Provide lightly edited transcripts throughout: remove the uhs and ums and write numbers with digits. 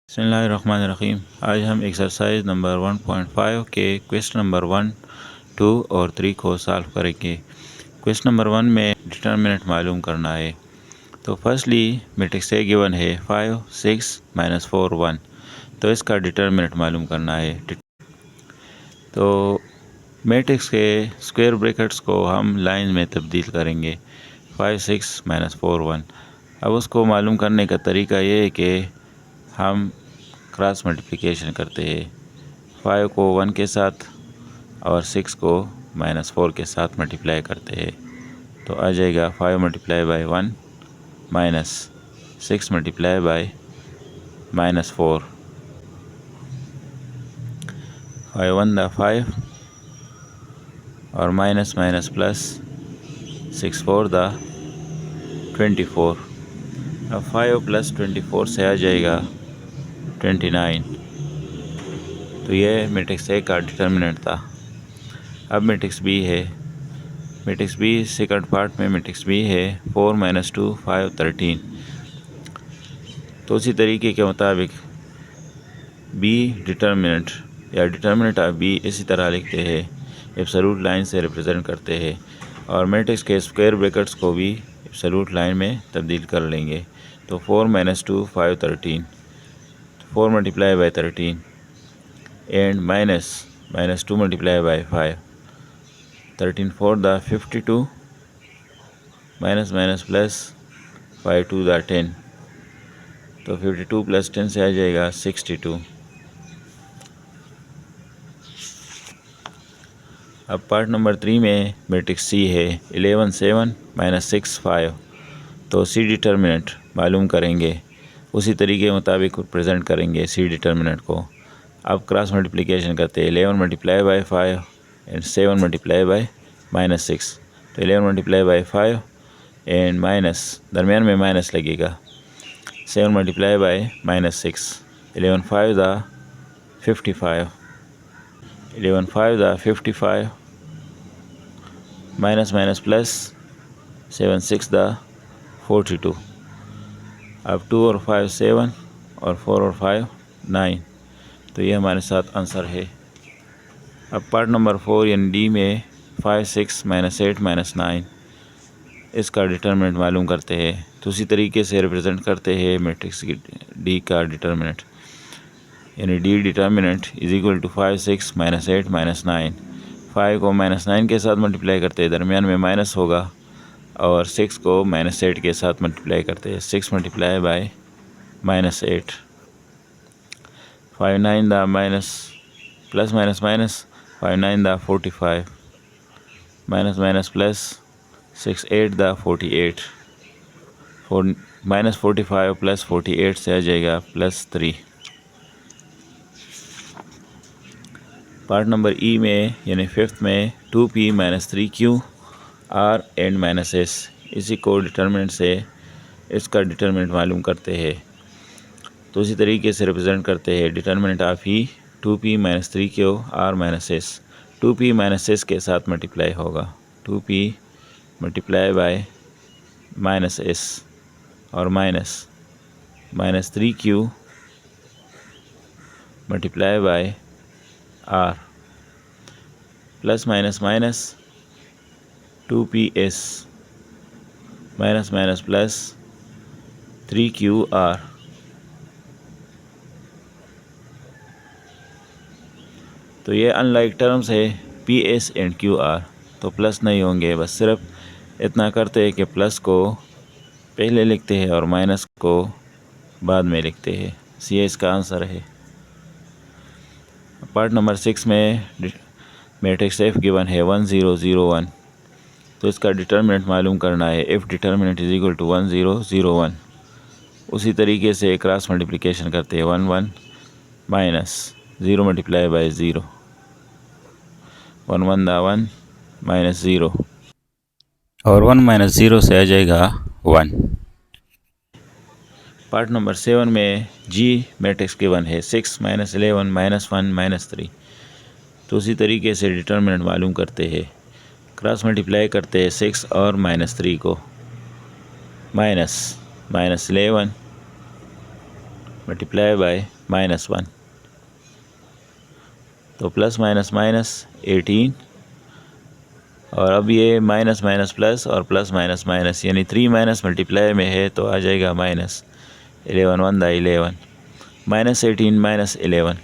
बिस्मिल्लाहिर्रहमानिर्रहीम। आज हम एक्सरसाइज नंबर 1.5 के क्वेश्चन नंबर 1, 2 और 3 को सॉल्व करेंगे। क्वेश्चन नंबर 1 में डिटर्मिनेंट मालूम करना है। तो फर्स्टली मैट्रिक्स ए गिवन है 5, 6, -4, 1। तो इसका डिटर्मिनेंट मालूम करना है। तो मैट्रिक्स के स्क्वायर ब्रैकेट्स को हम लाइन में तब्दील करेंगे। 5, 6, -4, 1। अब उसको मालूम करने का तरीका ये है कि हम क्रॉस मल्टीप्लिकेशन करते हैं। 5 को 1 के साथ और 6 को -4 के साथ मल्टीप्लाई करते हैं। तो आ जाएगा 5 multiply by 1 minus 6 multiply by -4। 5 1 दा 5 और माइनस माइनस प्लस 6 4 दा 24। अब 5 प्लस 24 से आ जाएगा 29। तो ये मैट्रिक्स ए का डिटर्मिनेंट था। अब मैट्रिक्स बी है। मैट्रिक्स बी सेकंड पार्ट में मैट्रिक्स बी है 4 - 2 5 13। तो उसी तरीके के मुताबिक बी डिटर्मिनेंट या डिटर्मिनेंट ऑफ बी इसी तरह लिखते हैं, एब्सोल्यूट लाइन से रिप्रेजेंट करते हैं। और मैट्रिक्स के स्क्वायर ब्रैकेट्स को भी एब्सोल्यूट लाइन में तब्दील कर लेंगे। तो 4 - 2 5 13, 4 multiply by 13 and minus 2 multiply by 5, 13 4 दा 52 माइनस माइनस प्लस 5 2 दा 10। तो 52 प्लस 10 से आ जाएगा 62। अब पार्ट नंबर 3 में मैट्रिक्स सी है 11 7 -6 5। तो सी डिटर्मिनेंट मालूम करेंगे, उसी तरीके के मुताबिक प्रेजेंट करेंगे सी डिटर्मिनेंट को। अब क्रॉस मल्टीप्लिकेशन करते हैं। 11 multiply by 5 and 7 multiply by -6। तो 11 मल्टीप्लाई बाई 5 एंड माइनस दरमियान में माइनस लगेगा, 7 मल्टीप्लाई बाई -6। 11 5 दा 55, 11 5 दा 55 माइनस माइनस प्लस 7 6 दा 42। अब 2 और 5 7 और 4 और 5 9। तो ये हमारे साथ आंसर है। अब पार्ट नंबर 4 यानी डी में 5 6 -8 -9 इसका डिटर्मिनेंट मालूम करते हैं। तो उसी तरीके से रिप्रेजेंट करते हैं मैट्रिक्स की डी का डिटर्मिनेंट, यानी D determinant is equal to 5 6 -8 -9। 5 को -9 के साथ मल्टीप्लाई करते हैं, दरमियान में माइनस होगा, और 6 को -8 के साथ मल्टीप्लाई करते हैं, 6 मल्टीप्लाई बाय -8। 5 9 दा माइनस प्लस माइनस माइनस 5 9 दा 45 माइनस माइनस प्लस 6 8 दा 48। -45 प्लस 48 से आ जाएगा +3। पार्ट नंबर ई में यानी 5th में 2p - 3q r and -s, इसी को डिटर्मिनेंट से इसका डिटर्मिनेंट मालूम करते हैं। तो इसी तरीके से रिप्रेजेंट करते हैं determinant of E 2p - 3q r -s। 2p - s के साथ मल्टीप्लाई होगा, 2p मल्टीप्लाई बाय -s और -3q multiply by r plus minus minus 2ps minus minus plus 3qr। तो ये अनलाइक टर्म्स है ps एंड qr, तो plus नहीं होंगे। बस सिर्फ इतना करते हैं कि प्लस को पहले लिखते हैं और माइनस को बाद में लिखते हैं। ये इसका आंसर है। पार्ट नंबर 6 में मैट्रिक्स एफ गिवन है 1 0 0 1। तो इसका डिटर्मिनेंट मालूम करना है। F determinant is equal to 1 0 0 1। उसी तरीके से क्रॉस मल्टीप्लिकेशन करते हैं, 1 1 माइनस 0 मल्टीप्लाई बाई 0, 1 1 दा 1 -0 और 1 - 0 से आ जाएगा 1। पार्ट नंबर 7 में जी मैट्रिक्स गिवन है 6 -11 -1 -3। तो उसी तरीके से डिटर्मिनेंट मालूम करते हैं। क्रॉस मल्टीप्लाई करते हैं 6 और -3 को, -11 मल्टीप्लाई बाय -1, तो प्लस माइनस माइनस 18, और अब ये माइनस माइनस प्लस और प्लस माइनस माइनस, यानी 3 माइनस मल्टीप्लाई में है तो आ जाएगा माइनस 11 1 दा 11, -18 -11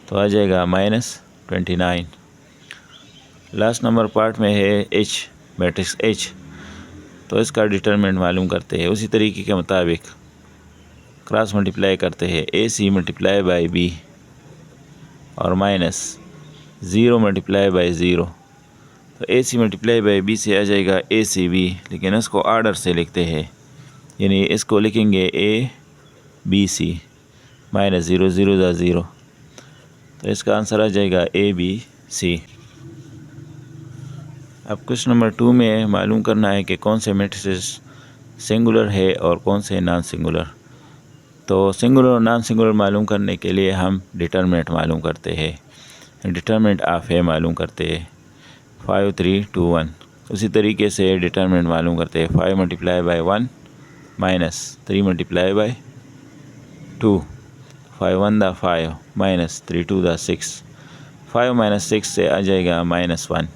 तो आ जाएगा -29। लास्ट नंबर पार्ट में है H, मैट्रिक्स H, तो इसका डिटरमिनेंट मालूम करते हैं। उसी तरीके के मुताबिक क्रॉस मल्टीप्लाई करते हैं AC मल्टीप्लाई बाई B और माइनस 0 मल्टीप्लाई बाई 0, तो AC मल्टीप्लाई बाई B से आ जाएगा ACB, लेकिन इसको आर्डर से लिखते हैं, यानी इसको लिखेंगे ABC -0 0 दा 0, तो इसका आंसर आ जाएगा ABC। अब क्वेश्चन नंबर 2 में मालूम करना है कि कौन से मैट्रिसेस सिंगुलर है और कौन से नॉन सिंगुलर। तो सिंगुलर और नॉन सिंगुलर मालूम करने के लिए हम डिटरमिनेंट मालूम करते हैं, डिटरमिनेंट ऑफ ए मालूम करते हैं 5 3 2 1। उसी तरीके से डिटरमिनेंट मालूम करते हैं 5 multiply by 1 minus 3 multiply by 2, 5 1 दा 5 माइनस 3 2 दा 6, 5 माइनस 6 से आ जाएगा -1,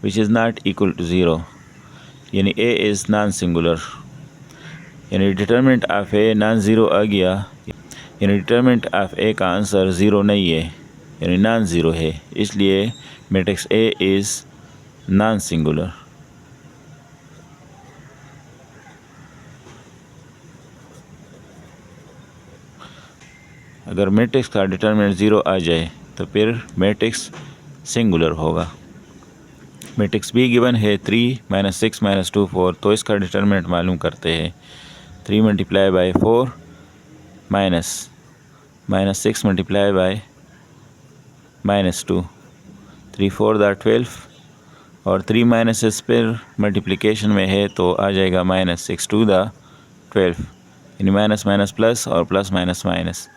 which is not equal to 0, यानी ए इज़ नॉन सिंगुलर, यानी determinant of A non zero आ गया, यानी डिटरमिनेंट ऑफ ए का आंसर ज़ीरो नहीं है, यानी नॉन ज़ीरो है, इसलिए matrix A is non singular. अगर मैट्रिक्स का डिटरमिनेंट ज़ीरो आ जाए तो फिर मैट्रिक्स सिंगुलर होगा। मैट्रिक्स बी गिवन है 3 -6 -2 4, तो इसका डिटरमिनेंट मालूम करते हैं 3 मल्टीप्लाई बाई 4 -6 मल्टीप्लाई बाई -2, 3 4 दा 12, और 3 माइनस पर मल्टीप्लिकेशन में है तो आ जाएगा -6 2 दा 12, यानी माइनस माइनस प्लस और प्लस माइनस माइनस,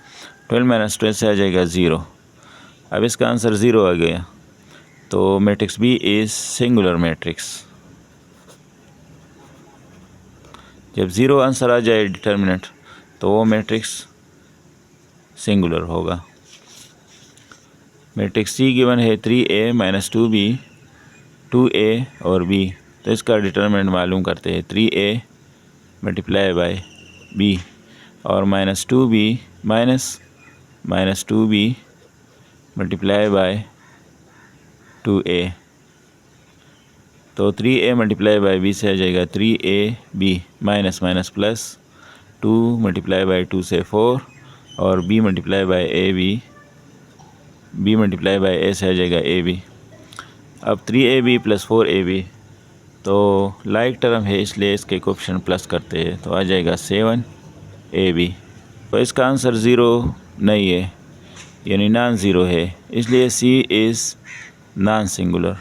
12 - 12 से आ जाएगा 0। अब इसका आंसर 0 आ गया, तो matrix B is singular matrix. जब 0 आंसर आ जाए डिटरमिनेंट तो वो मैट्रिक्स सिंगुलर होगा। मैट्रिक्स सी गिवन है 3A - 2B 2A और B, तो इसका डिटरमिनेंट मालूम करते हैं 3A मल्टीप्लाई बाई B और -2B -2B multiply by 2A, तो 3A मल्टीप्लाई बाई B से आ जाएगा 3AB minus minus plus 2 multiply by 2 से 4 और B multiply by B multiply by A से आ जाएगा AB। अब 3AB + 4AB, तो लाइक टर्म है इसलिए इसके कोएफिशिएंट प्लस करते हैं, तो आ जाएगा 7AB। तो इसका आंसर 0 नहीं है, यानी नॉन ज़ीरो है, इसलिए C इज़ नॉन सिंगुलर।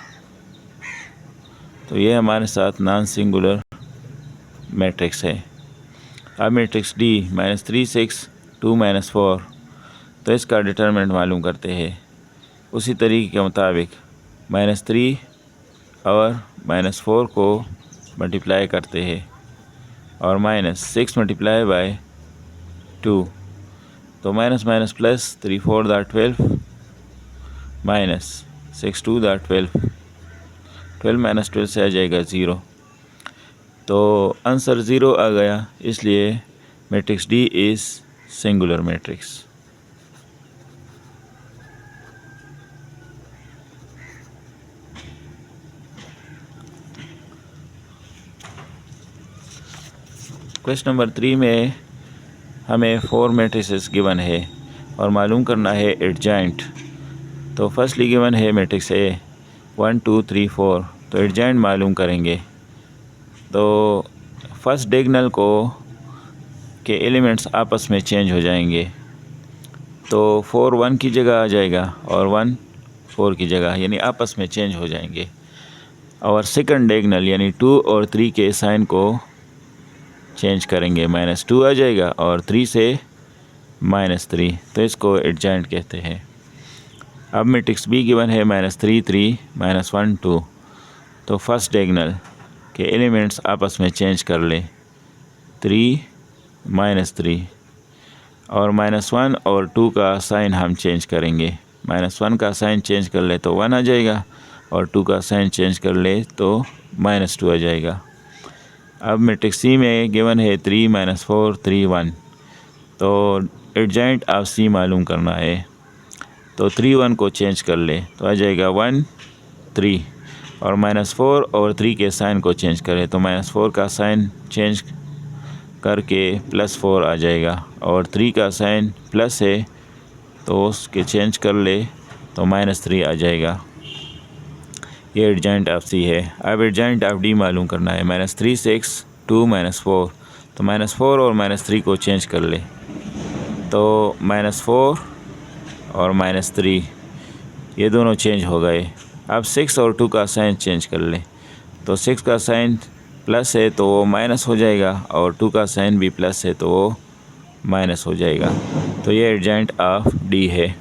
तो ये हमारे साथ नॉन सिंगुलर मैट्रिक्स है। अब मैट्रिक्स D -3 6 2 -4, तो इसका डिटरमिनेंट मालूम करते हैं। उसी तरीके के मुताबिक -3 और -4 को मल्टीप्लाई करते हैं और -6 मल्टीप्लाई बाई 2, तो माइनस माइनस प्लस 3 4 दा 12 -6 2 दा 12, 12 - 12 से आ जाएगा 0, तो आंसर 0 आ गया, इसलिए matrix D is singular matrix. Question number 3 में हमें 4 मैट्रिसेस गिवन है और मालूम करना है एडजॉइंट। तो फर्स्टली गिवन है मैट्रिक्स A 1 2 3 4, तो एडजॉइंट मालूम करेंगे। तो फर्स्ट डायगोनल को के एलिमेंट्स आपस में चेंज हो जाएंगे, तो 4 1 की जगह आ जाएगा और 1 4 की जगह, यानी आपस में चेंज हो जाएंगे। और सेकंड डायगोनल यानी 2 और 3 के साइन को चेंज करेंगे, -2 आ जाएगा और 3 से -3, तो इसको एडजॉइंट कहते हैं। अब मैट्रिक्स B गिवन है -3 3 -1 2, तो फर्स्ट डायगोनल के एलिमेंट्स आपस में चेंज कर लें, 3 -3, और -1 और 2 का साइन हम चेंज करेंगे। -1 का साइन चेंज कर ले तो 1 आ जाएगा और 2 का साइन चेंज कर ले तो -2 आ जाएगा। अब मैट्रिक्स सी में गिवन है 3 -4 3 1, तो एडजॉइंट ऑफ सी मालूम करना है। तो 3 1 को चेंज कर ले तो आ जाएगा 1 3, और -4 और 3 के साइन को चेंज करें तो -4 का साइन चेंज करके +4 आ जाएगा, और 3 का साइन प्लस है तो उसके चेंज कर ले तो -3 आ जाएगा। ये एडजॉइंट ऑफ सी है। अब एडजॉइंट ऑफ डी मालूम करना है। -3 6 2 -4, तो -4 और -3 को चेंज कर ले तो -4 और -3 ये दोनों चेंज हो गए। अब 6 और 2 का साइन चेंज कर ले तो 6 का साइन प्लस है तो वो माइनस हो जाएगा, और 2 का साइन भी प्लस है तो वो माइनस हो जाएगा। तो ये एडजॉइंट ऑफ डी है।